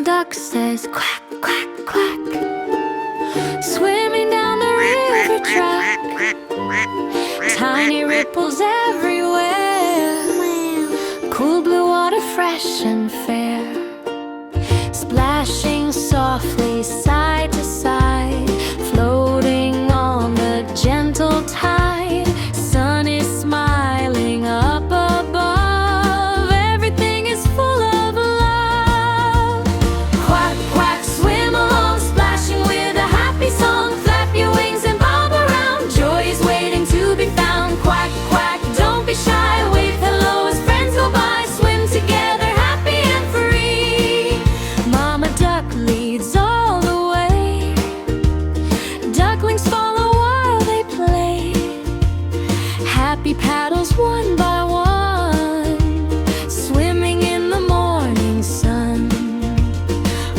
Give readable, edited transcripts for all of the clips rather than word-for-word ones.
duck says quack, quack, quack, swimming down the river track. Tiny ripples everywhere, cool blue water fresh and fair, splashing softly side to side, floating on the gentle tide. Sun is smiling up above, everything is full of love. Quack, quack, swim along, splashing with a happy song. Flap your wings and bob around, joy is waiting to be found. Quack, quack, don't be shy, wave hello as friends go by. Swim together, happy and free. Mama duck leads all the way, ducklings follow while they play. Happy paddles one by one, swimming in the morning sun.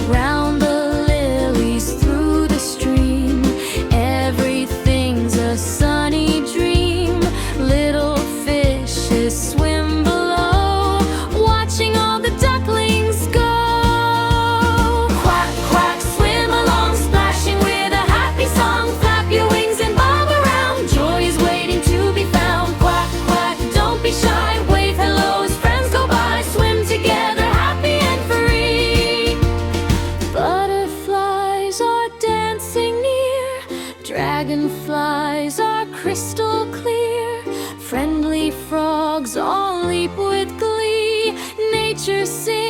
Round the lilies through the stream, everything's a sunny dream. Little fishes swim below, watching all the ducklings go. Quack, quack, swim along, splashing with a happy song. Flap your wings and bob around, joy is waiting to be found. Quack, quack, don't be shy, wave hello as friends go by. Swim together, happy and free. Butterflies are dancing near, dragonflies are crystal clear. Friendly frogs all leap with glee, nature sings